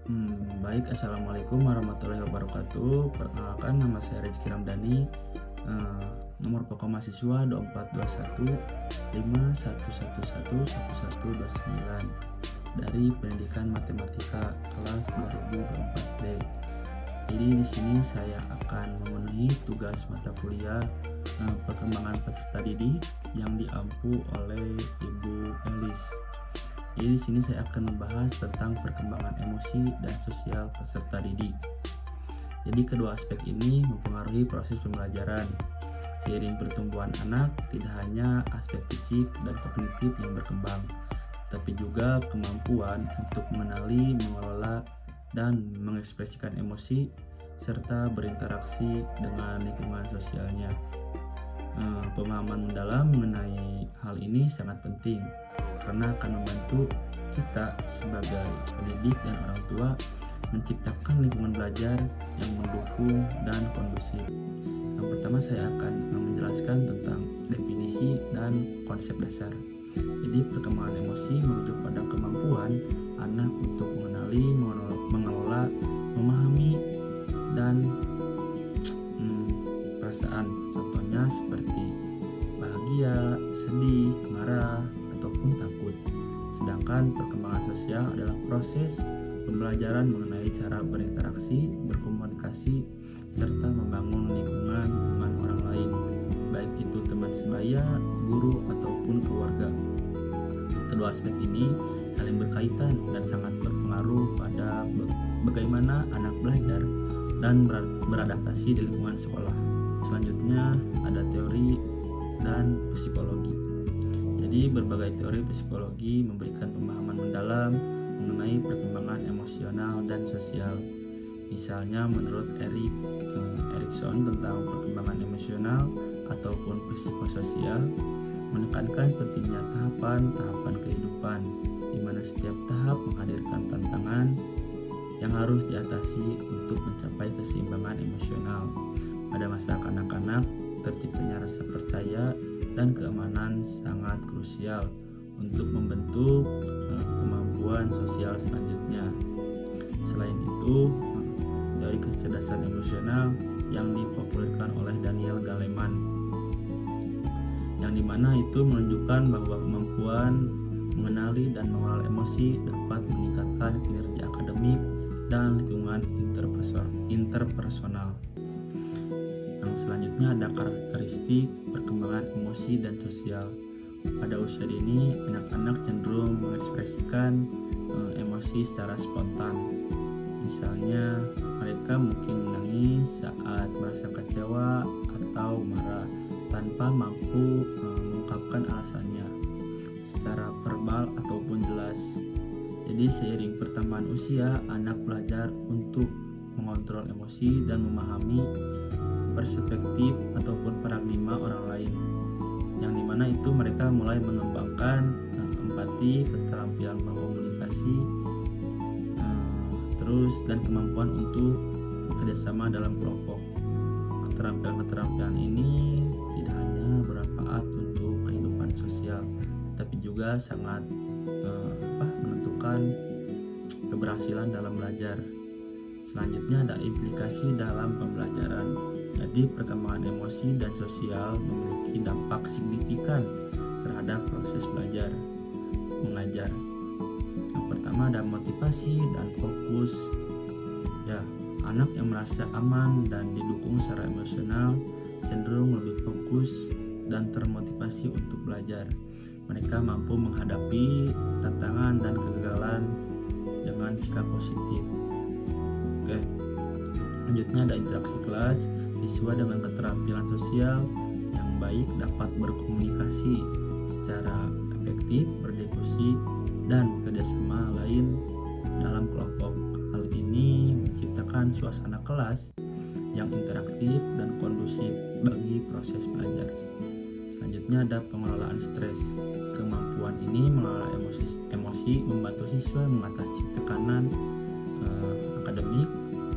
Baik, Assalamualaikum warahmatullahi wabarakatuh. Perkenalkan, nama saya Rezeki Ramdhani. Nomor pokok mahasiswa 2421 51111129 dari Pendidikan Matematika kelas 2024D. Jadi di sini saya akan memenuhi tugas mata kuliah perkembangan peserta didik yang diampu oleh Ibu Elis. Jadi di sini saya akan membahas tentang perkembangan emosi dan sosial peserta didik. Jadi kedua aspek ini mempengaruhi proses pembelajaran. Seiring pertumbuhan anak, tidak hanya aspek fisik dan kognitif yang berkembang, tapi juga kemampuan untuk mengenali, mengelola, dan mengekspresikan emosi serta berinteraksi dengan lingkungan sosialnya. Pemahaman mendalam mengenai hal ini sangat penting karena akan membantu kita sebagai pendidik dan orang tua menciptakan lingkungan belajar yang mendukung dan kondusif. Yang pertama saya akan menjelaskan tentang definisi dan konsep dasar. Jadi perkembangan emosi merujuk pada kemampuan anak untuk mengenali, mengelola, memahami, dan perasaan. Contohnya seperti bahagia, sedih, marah, ataupun takut. Sedangkan perkembangan sosial adalah proses pembelajaran mengenai cara berinteraksi, berkomunikasi, serta membangun lingkungan dengan orang lain, baik itu teman sebaya, guru, ataupun keluarga. Kedua aspek ini saling berkaitan dan sangat berpengaruh pada bagaimana anak belajar dan beradaptasi di lingkungan sekolah. Selanjutnya ada teori dan psikologi. Jadi berbagai teori psikologi memberikan pemahaman mendalam mengenai perkembangan emosional dan sosial. Misalnya menurut Erikson tentang perkembangan emosional ataupun psikososial menekankan pentingnya tahapan-tahapan kehidupan di mana setiap tahap menghadirkan tantangan yang harus diatasi untuk mencapai keseimbangan emosional. Pada masa kanak-kanak, terciptanya rasa percaya dan keamanan sangat krusial untuk membentuk kemampuan sosial selanjutnya. Selain itu, dari kecerdasan emosional yang dipopulerkan oleh Daniel Goleman, yang dimana itu menunjukkan bahwa kemampuan mengenali dan mengelola emosi dapat meningkatkan kinerja akademik dan lingkungan interpersonal. Yang selanjutnya ada karakteristik perkembangan emosi dan sosial. Pada usia dini, anak-anak cenderung mengekspresikan emosi secara spontan. Misalnya, mereka mungkin menangis saat merasa kecewa atau marah tanpa mampu mengungkapkan alasannya secara verbal ataupun jelas. Jadi seiring pertambahan usia, anak belajar untuk mengontrol emosi dan memahami perspektif ataupun paradigma orang lain, yang dimana itu mereka mulai mengembangkan empati, keterampilan berkomunikasi, terus dan kemampuan untuk kerjasama dalam kelompok. Keterampilan-keterampilan ini tidak hanya bermanfaat untuk kehidupan sosial, tapi juga sangat menentukan keberhasilan dalam belajar. Selanjutnya ada implikasi dalam pembelajaran. Jadi perkembangan emosi dan sosial memiliki dampak signifikan terhadap proses belajar mengajar. Yang pertama ada motivasi dan fokus. Ya, anak yang merasa aman dan didukung secara emosional cenderung lebih fokus dan termotivasi untuk belajar. Mereka mampu menghadapi tantangan dan kegagalan dengan sikap positif. Oke. Selanjutnya ada interaksi kelas. Siswa dengan keterampilan sosial yang baik dapat berkomunikasi secara efektif, berdiskusi, dan kerjasama lain dalam kelompok. Hal ini menciptakan suasana kelas yang interaktif dan kondusif bagi proses belajar. Selanjutnya ada pengelolaan stres. Kemampuan ini mengelola emosi membantu siswa mengatasi tekanan akademik.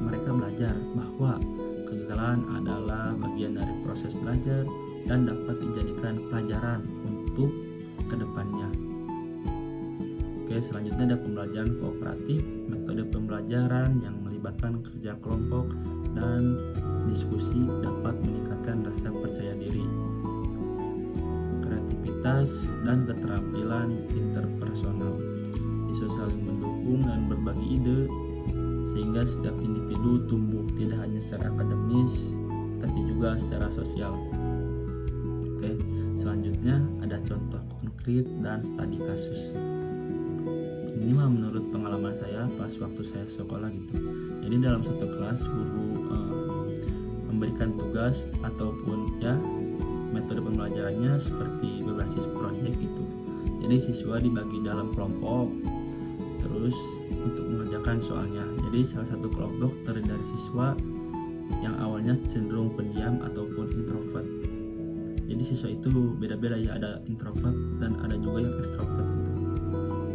Mereka belajar bahwa kegagalan adalah bagian dari proses belajar dan dapat dijadikan pelajaran untuk kedepannya. Oke, selanjutnya ada pembelajaran kooperatif. Metode pembelajaran pembelajaran yang melibatkan kerja kelompok dan diskusi dapat meningkatkan rasa percaya diri, kreativitas, dan keterampilan interpersonal. Siswa saling mendukung dan berbagi ide sehingga setiap individu tumbuh tidak hanya secara akademis tapi juga secara sosial. Oke, selanjutnya ada contoh konkret dan studi kasus. Ini mah menurut pengalaman saya pas waktu saya sekolah gitu. Jadi dalam satu kelas guru memberikan tugas ataupun ya metode pembelajarannya seperti berbasis proyek gitu. Jadi siswa dibagi dalam kelompok terus untuk mengerjakan soalnya. Jadi salah satu kelompok terdiri dari siswa yang awalnya cenderung pendiam ataupun introvert. Jadi siswa itu beda-beda ya, ada introvert dan ada juga yang extrovert gitu.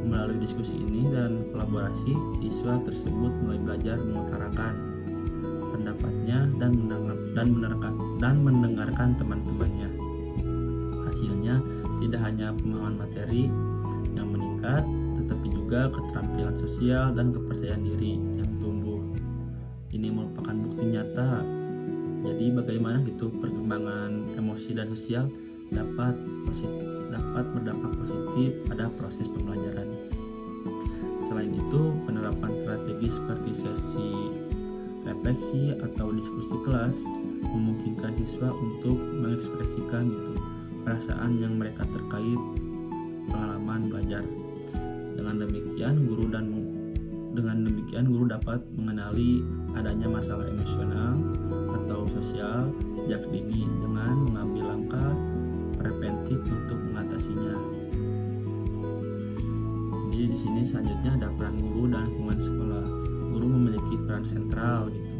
Melalui diskusi ini dan kolaborasi, siswa tersebut mulai belajar mengutarakan pendapatnya dan mendengarkan teman-temannya. Hasilnya tidak hanya pemahaman materi yang meningkat, tetapi juga keterampilan sosial dan kepercayaan diri yang tumbuh. Ini merupakan bukti nyata. Jadi bagaimana gitu perkembangan emosi dan sosial dapat berdampak positif pada proses pembelajaran. Selain itu, penerapan strategi seperti sesi refleksi atau diskusi kelas memungkinkan siswa untuk mengekspresikan gitu perasaan yang mereka terkait pengalaman belajar. Dengan demikian guru dapat mengenali adanya masalah emosional atau sosial sejak dini dengan mengambil langkah preventif untuk mengatasinya. Jadi di sini selanjutnya ada peran guru dan lingkungan sekolah. Guru memiliki peran sentral gitu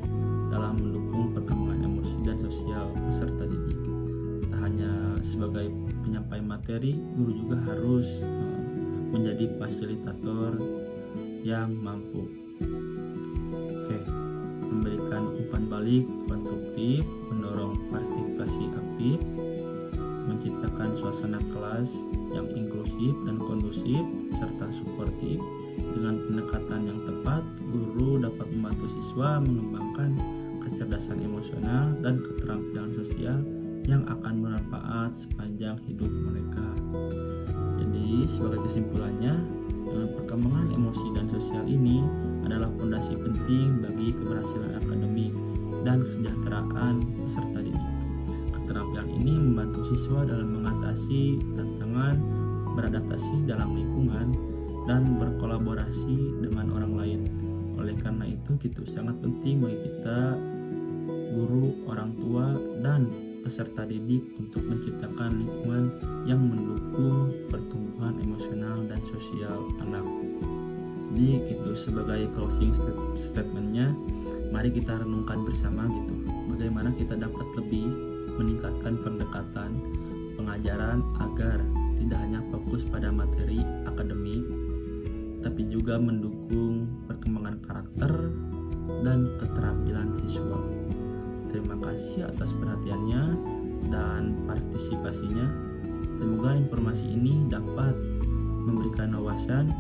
dalam mendukung perkembangan emosi dan sosial peserta didik. Tak hanya sebagai penyampai materi, guru juga harus menjadi fasilitator yang mampu. Oke, memberikan umpan balik konstruktif, mendorong partisipasi aktif, menciptakan suasana kelas yang inklusif dan kondusif serta suportif. Dengan pendekatan yang tepat, guru dapat membantu siswa mengembangkan kecerdasan emosional dan keterampilan sosial yang akan bermanfaat sepanjang hidup mereka. Jadi sebagai kesimpulannya, perkembangan emosi dan sosial ini adalah fondasi penting bagi keberhasilan akademik dan kesejahteraan peserta didik. Keterampilan ini membantu siswa dalam mengatasi tantangan, beradaptasi dalam lingkungan, dan berkolaborasi dengan orang lain. Oleh karena itu gitu sangat penting bagi kita, guru, orang tua, dan peserta didik untuk menciptakan lingkungan yang mendukung pertumbuhan emosional dan sosial anak. Jadi itu sebagai closing statementnya, mari kita renungkan bersama gitu, bagaimana kita dapat lebih meningkatkan pendekatan pengajaran agar tidak hanya fokus pada materi akademik, tapi juga mendukung perkembangan karakter dan keterampilan siswa. Terima kasih atas perhatiannya dan partisipasinya. Semoga informasi ini dapat memberikan wawasan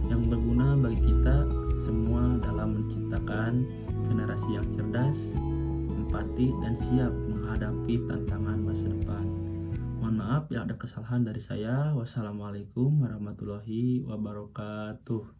yang berguna bagi kita semua dalam menciptakan generasi yang cerdas, empati, dan siap menghadapi tantangan masa depan. Mohon maaf bila ada kesalahan dari saya. Wassalamualaikum warahmatullahi wabarakatuh.